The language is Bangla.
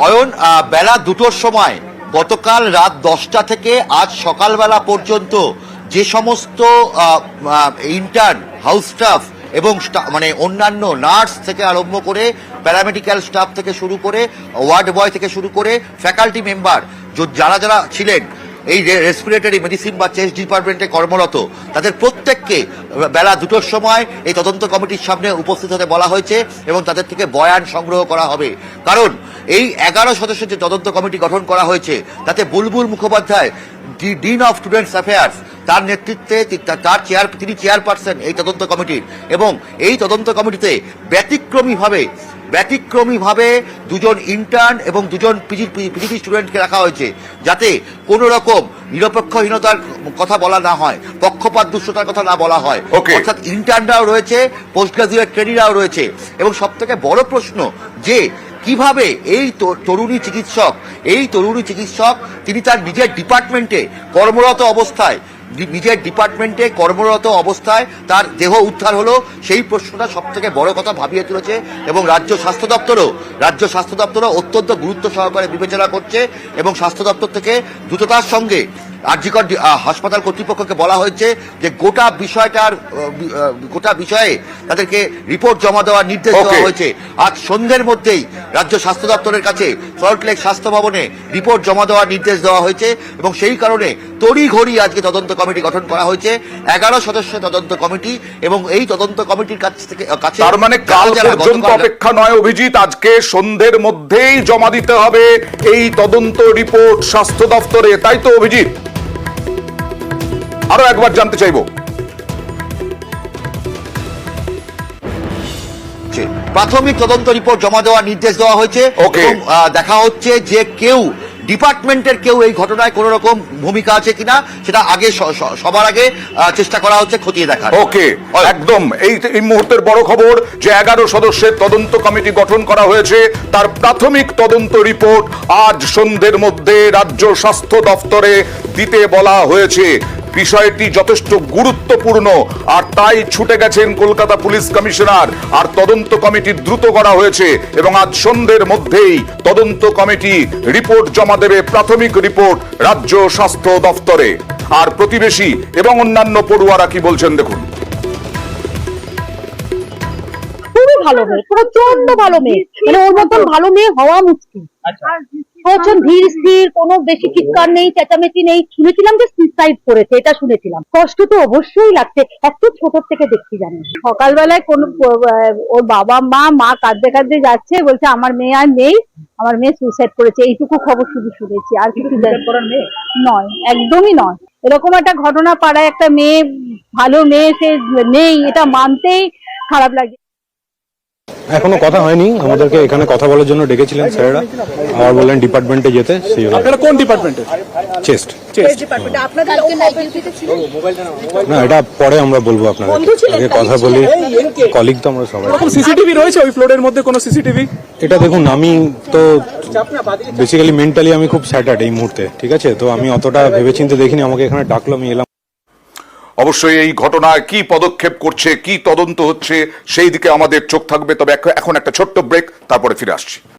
অয়ন, বেলা 2টোর সময় গতকাল রাত 10টা থেকে আজ সকালবেলা পর্যন্ত যে সমস্ত ইন্টার্ন, হাউস স্টাফ এবং মানে অন্যান্য নার্স থেকে আরম্ভ করে প্যারামেডিক্যাল স্টাফ থেকে শুরু করে ওয়ার্ড বয় থেকে শুরু করে ফ্যাকাল্টি মেম্বার যারা যারা ছিলেন এই রেসপিরেটরি মেডিসিন বা চেস্ট ডিপার্টমেন্টে কর্মরত, তাদের প্রত্যেককে বেলা 2টোর সময় এই তদন্ত কমিটির সামনে উপস্থিত হতে বলা হয়েছে এবং তাদের থেকে বয়ান সংগ্রহ করা হবে। কারণ এই 11 সদস্যের যে তদন্ত কমিটি গঠন করা হয়েছে তাতে Bulbul Mukhopadhyay, dean of students affairs, তার নেতৃত্বে তিনি চেয়ারপারসন এই তদন্ত কমিটির। এবং এই তদন্ত কমিটিতে ব্যতিক্রমীভাবে 2জন ইন্টার্ন এবং 2জন পিজিটি স্টুডেন্টকে রাখা হয়েছে, যাতে কোনো রকম নিরপেক্ষহীনতার কথা বলা না হয়, পক্ষপাত দুষ্টতার কথা না বলা হয়। অর্থাৎ ইন্টার্নরাও রয়েছে, পোস্ট গ্রাজুয়েট ট্রেনিরাও রয়েছে। এবং সব থেকে বড় প্রশ্ন যে কিভাবে এই তরুণী চিকিৎসক তিনি তার নিজের ডিপার্টমেন্টে কর্মরত অবস্থায় তার দেহ উদ্ধার হলো, সেই প্রশ্নটা সব থেকে বড় কথা ভাবিয়ে তুলেছে। এবং রাজ্য স্বাস্থ্য দপ্তরও অত্যন্ত গুরুত্ব সহকারে বিবেচনা করছে এবং স্বাস্থ্য দপ্তর থেকে দ্রুততার সঙ্গে আরজিকর হাসপাতাল কর্তৃপক্ষকে বলা হয়েছে যে গোটা বিষয়ে তাদেরকে রিপোর্ট জমা দেওয়ার নির্দেশ দেওয়া হয়েছে। আজ সন্ধ্যের মধ্যেই রাজ্য স্বাস্থ্য দপ্তরের কাছে সল্টলেক স্বাস্থ্য ভবনে রিপোর্ট জমা দেওয়ার নির্দেশ দেওয়া হয়েছে এবং সেই কারণে তড়িঘড়ি আজকে তদন্ত কমিটি গঠন করা হয়েছে, 11 সদস্যের তদন্ত কমিটি। এবং এই তদন্ত কমিটির কাছে তার মানে কাল পর্যন্ত অপেক্ষা নয় অভিজিৎ, আজকে সন্ধ্যের মধ্যেই জমা দিতে হবে এই তদন্ত রিপোর্ট স্বাস্থ্য দপ্তরে, তাই তো অভিজিৎ? আরো একবার জানতে চাইব। প্রাথমিক তদন্ত রিপোর্ট জমা দেওয়ার নির্দেশ দেওয়া হয়েছে এবং দেখা হচ্ছে যে ডিপার্টমেন্টের কেউ এই ঘটনায় কোন রকম ভূমিকা আছে কিনা সেটা সবার আগে চেষ্টা করা হচ্ছে খতিয়ে দেখার। একদম এই মুহূর্তের বড় খবর যে 11 সদস্যের তদন্ত কমিটি গঠন করা হয়েছে, তার প্রাথমিক তদন্ত রিপোর্ট আজ সন্ধ্যের মধ্যে রাজ্য স্বাস্থ্য দপ্তরে দিতে বলা হয়েছে। বিষয়টি যথেষ্ট গুরুত্বপূর্ণ আর তাই ছুটে গেছেন কলকাতা পুলিশ কমিশনার, আর তদন্ত কমিটি দ্রুত করা হয়েছে এবং আজ সন্ধ্যের মধ্যেই তদন্ত কমিটি রিপোর্ট জমা দেবে, প্রাথমিক রিপোর্ট রাজ্য স্বাস্থ্য দপ্তরে। আর প্রতিবেশী এবং অন্যান্য পড়ুয়ারা কি বলছেন দেখুন। খুবই ভালো মেয়ে, প্রচন্ড ভালো মেয়ে, মানে ওর মতন ভালো মেয়ে হওয়া মুশকিল। প্রচন্ড ধীর স্থির, কোনো বেশি চিৎকার নেই, চেঁচামেচি নেই। শুনেছিলাম যে সুইসাইড করেছে, এটা শুনেছিলাম। কষ্ট তো অবশ্যই লাগছে, এত ছোট থেকে দেখছি জানি। সকালবেলায় কোন ওর বাবা মা কাঁদতে কাঁদতে যাচ্ছে, বলছে আমার মেয়ে আর নেই, আমার মেয়ে সুইসাইড করেছে, এইটুকু খবর শুধু শুনেছি, আর কিছু নয়, একদমই নয়। এরকম একটা ঘটনা পাড়ায় একটা মেয়ে, ভালো মেয়ে, সে নেই, এটা মানতেই খারাপ লাগে। এখনো কথা হয়নি, আমাদেরকে এখানে কথা বলার জন্য ডেকেছিলেন স্যারেরা, আর বললেন ডিপার্টমেন্টে যেতে। আপনারা কোন ডিপার্টমেন্টে? চেস্ট ডিপার্টমেন্টে। আপনাদের না, এটা পরে আমরা বলবো আপনাদের, আগে কথা বলি। কলিগ তো আমরা সবাই। সিসিটিভি রয়েছে ওই ফ্লোরের মধ্যে, কোনো সিসিটিভি? এটা দেখুন, আমি তো বেসিক্যালি মেন্টালি আমি খুব স্যাটার্ড এই মুহূর্তে, ঠিক আছে? তো আমি অতটা ভেবেচিন্তে দেখিনি, আমাকে এখানে ডাকলো, আমি এলাম। অবশ্যই এই ঘটনায় কি পদক্ষেপ করছে, কি তদন্ত হচ্ছে সেই দিকে আমাদের চোখ থাকবে। তবে এখন একটা ছোট্ট ব্রেক, তারপরে ফিরে আসছি।